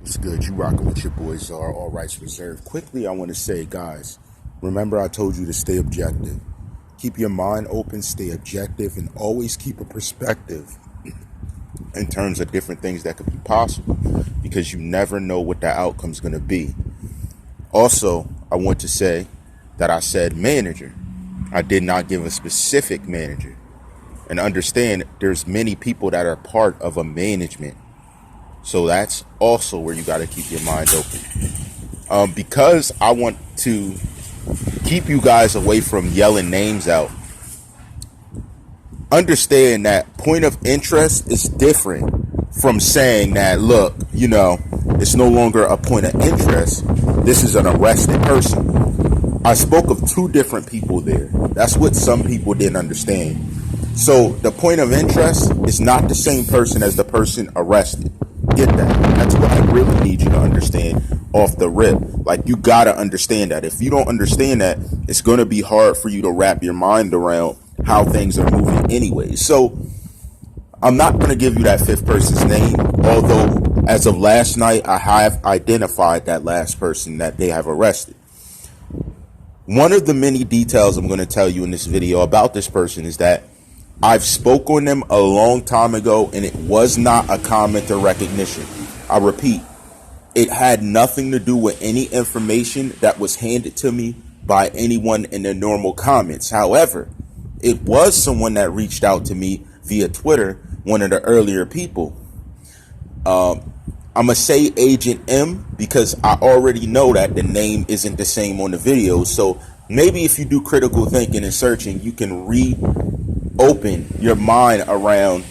It's good. You rocking with your boy TheCzarr, all rights reserved. Quickly, I want to say, guys, remember I told you to stay objective. Keep your mind open, stay objective, and always keep a perspective in terms of different things that could be possible, because you never know what the outcome's going to be. Also, I want to say that I said manager. I did not give a specific manager. And understand, there's many people that are part of a management. So that's also where you got to keep your mind open. Because I want to keep you guys away from yelling names out. Understand that point of interest is different from saying that, look, it's no longer a point of interest. This is an arrested person. I spoke of two different people there. That's what some people didn't understand. So the point of interest is not the same person as the person arrested. Get that? That's what I really need you to understand off the rip. Like, you got to understand that. If you don't understand that, it's going to be hard for you to wrap your mind around how things are moving anyway. So I'm not going to give you that fifth person's name, although as of last night, I have identified that last person that they have arrested. One of the many details I'm going to tell you in this video about this person is that I've spoke on them a long time ago, and it was not a commenter recognition. I repeat, it had nothing to do with any information that was handed to me by anyone in the normal comments. However, it was someone that reached out to me via Twitter, one of the earlier people. I'm going to say Agent M because I already know that the name isn't the same on the video. So maybe if you do critical thinking and searching, you can reopen your mind around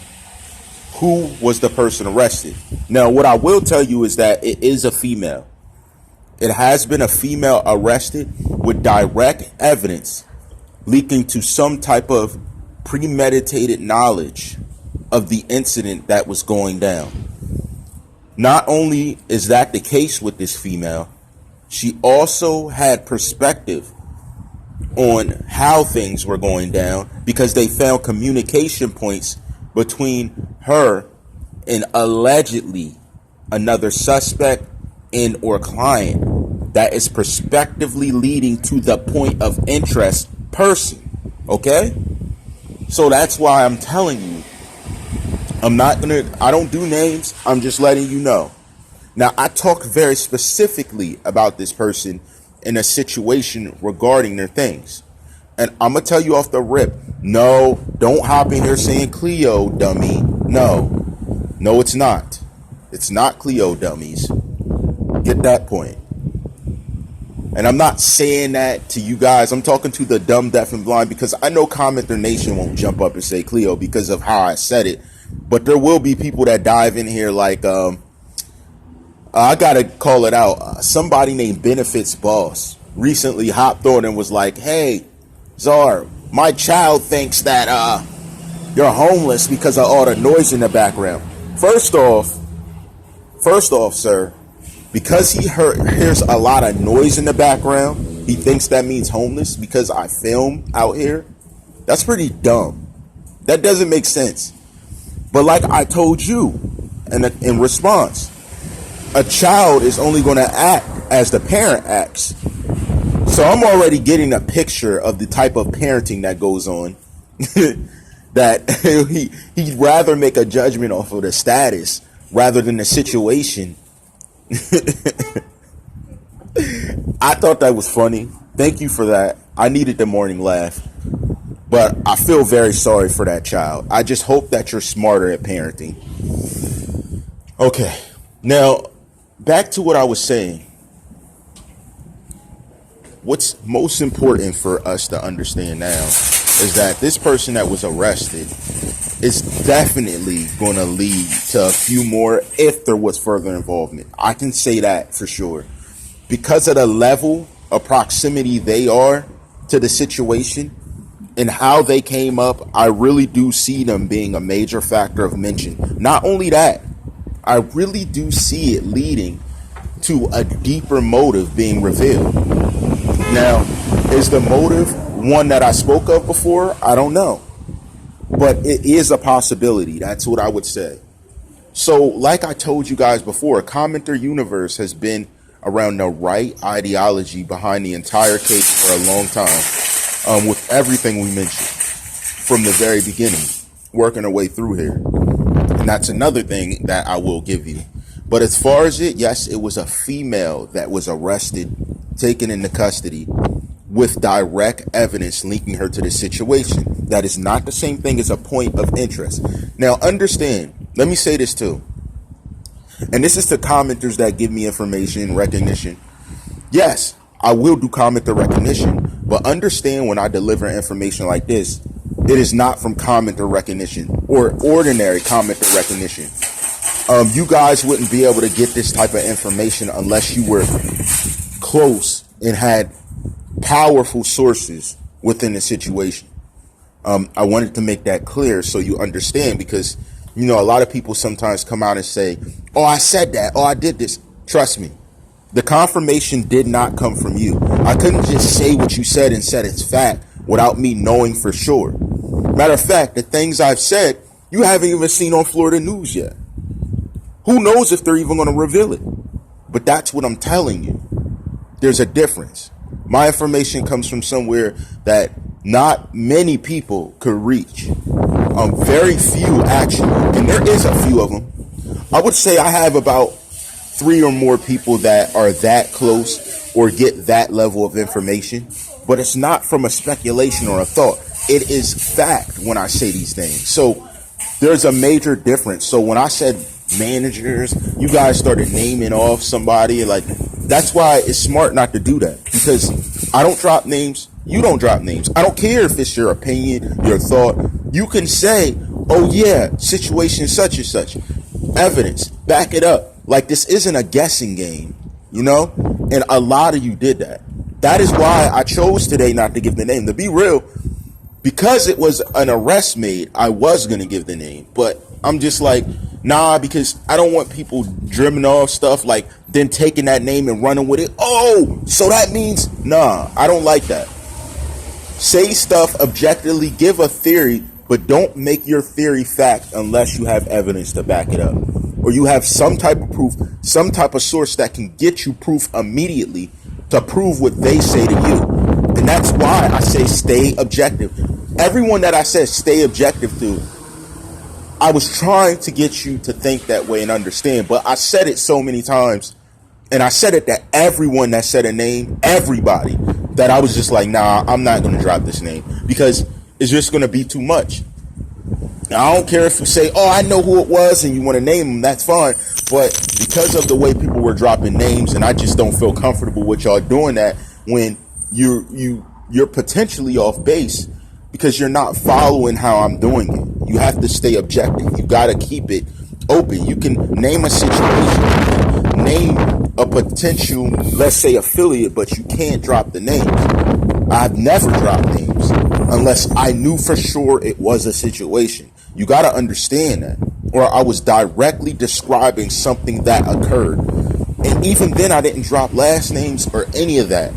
who was the person arrested. Now, what I will tell you is that it is a female. It has been a female arrested with direct evidence leaking to some type of premeditated knowledge of the incident that was going down. Not only is that the case with this female, she also had perspective on how things were going down because they found communication points between her and allegedly another suspect and or client that is prospectively leading to the point of interest person. Okay? So that's why I'm telling you, I don't do names. I'm just letting you know. Now, I talk very specifically about this person in a situation regarding their things. And I'm going to tell you off the rip, no, don't hop in here saying Cleo, dummy. No, it's not. It's not Cleo, dummies. Get that point. And I'm not saying that to you guys. I'm talking to the dumb, deaf, and blind because I know CommenterNation won't jump up and say Cleo because of how I said it. But there will be people that dive in here like, I got to call it out. Somebody named Benefits Boss recently hopped on and was like, hey, TheCzarr, my child thinks that you're homeless because of all the noise in the background. First off, sir, because he hears a lot of noise in the background, he thinks that means homeless because I film out here. That's pretty dumb. That doesn't make sense. But like I told you in response, a child is only going to act as the parent acts. So I'm already getting a picture of the type of parenting that goes on. That he'd rather make a judgment off of the status rather than the situation. I thought that was funny. Thank you for that. I needed the morning laugh. But I feel very sorry for that child. I just hope that you're smarter at parenting. Okay. Now, back to what I was saying. What's most important for us to understand now is that this person that was arrested is definitely going to lead to a few more if there was further involvement. I can say that for sure. Because of the level of proximity they are to the situation and how they came up, I really do see them being a major factor of mention. Not only that, I really do see it leading to a deeper motive being revealed. Now, is the motive one that I spoke of before? I don't know. But it is a possibility. That's what I would say. So like I told you guys before, Commenter Universe has been around the right ideology behind the entire case for a long time, with everything we mentioned from the very beginning, working our way through here. And that's another thing that I will give you. But as far as it, yes, it was a female that was arrested, taken into custody with direct evidence linking her to the situation. That is not the same thing as a point of interest. Now, understand, let me say this too. And this is to commenters that give me information, recognition. Yes, I will do commenter recognition, but understand when I deliver information like this, it is not from commenter recognition or ordinary commenter recognition. You guys wouldn't be able to get this type of information unless you were close and had powerful sources within the situation. I wanted to make that clear so you understand, because, you know, a lot of people sometimes come out and say, oh, I said that. Oh, I did this. Trust me. The confirmation did not come from you. I couldn't just say what you said and said it's fact without me knowing for sure. Matter of fact, the things I've said, you haven't even seen on Florida news yet. Who knows if they're even going to reveal it? But that's what I'm telling you. There's a difference. My information comes from somewhere that not many people could reach. Very few, actually. And there is a few of them. I would say I have about 3 or more people that are that close or get that level of information. But it's not from a speculation or a thought. It is fact when I say these things. So there's a major difference. So when I said managers, you guys started naming off somebody. Like, that's why it's smart not to do that, because I don't drop names. You don't drop names. I don't care if it's your opinion, your thought. You can say, oh yeah, situation such and such, evidence, back it up. Like, this isn't a guessing game, you know? And a lot of you did that. That is why I chose today not to give the name. To be real, because it was an arrest made, I was going to give the name. But I'm just like, nah, because I don't want people dreaming off stuff, like then taking that name and running with it. Oh, so that means, nah, I don't like that. Say stuff objectively, give a theory, but don't make your theory fact unless you have evidence to back it up. Or you have some type of proof, some type of source that can get you proof immediately to prove what they say to you. And that's why I say stay objective. Everyone that I said stay objective to, I was trying to get you to think that way and understand, but I said it so many times, and I said it to everyone that said a name, everybody, that I was just like, nah, I'm not going to drop this name because it's just going to be too much. Now, I don't care if you say, oh, I know who it was and you want to name them, that's fine. But because of the way people were dropping names, and I just don't feel comfortable with y'all doing that when you're potentially off base because you're not following how I'm doing it. You have to stay objective. You got to keep it open. You can name a situation, name a potential, let's say, affiliate, but you can't drop the names. I've never dropped names unless I knew for sure it was a situation. You got to understand that. Or I was directly describing something that occurred. And even then, I didn't drop last names or any of that.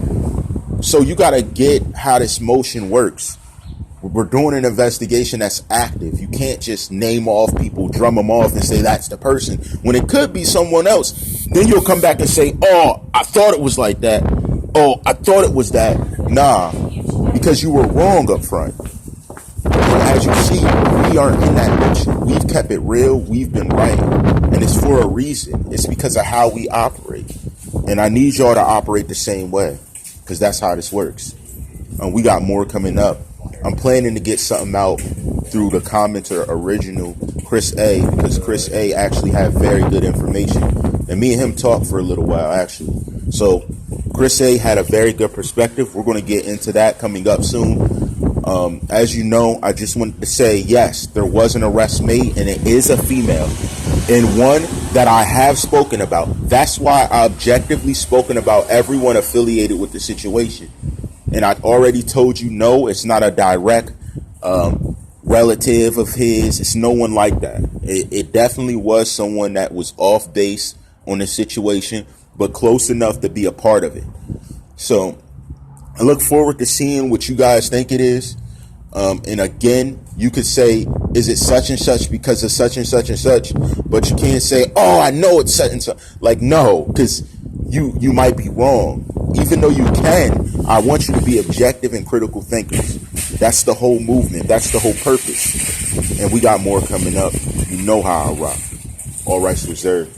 So you got to get how this motion works. We're doing an investigation that's active. You can't just name off people, drum them off and say that's the person when it could be someone else. Then you'll come back and say, oh, I thought it was like that. Oh, I thought it was that. Nah, because you were wrong up front. And as you see, we aren't in that motion. We've kept it real. We've been right. And it's for a reason. It's because of how we operate. And I need y'all to operate the same way, because that's how this works. We got more coming up. I'm planning to get something out through the commenter original, Chris A, because Chris A actually had very good information. And me and him talked for a little while, actually. So Chris A had a very good perspective. We're going to get into that coming up soon. As you know, I just wanted to say, yes, there was an arrest made, and it is a female, and one that I have spoken about. That's why I objectively spoken about everyone affiliated with the situation. And I already told you, no, it's not a direct relative of his. It's no one like that. It definitely was someone that was off base on the situation, but close enough to be a part of it. So I look forward to seeing what you guys think it is. And again, you could say, is it such and such because of such and such and such? But you can't say, oh, I know it's such and such. Like, no, because you might be wrong. Even though you can, I want you to be objective and critical thinkers. That's the whole movement. That's the whole purpose. And we got more coming up. You know how I rock. All rights reserved.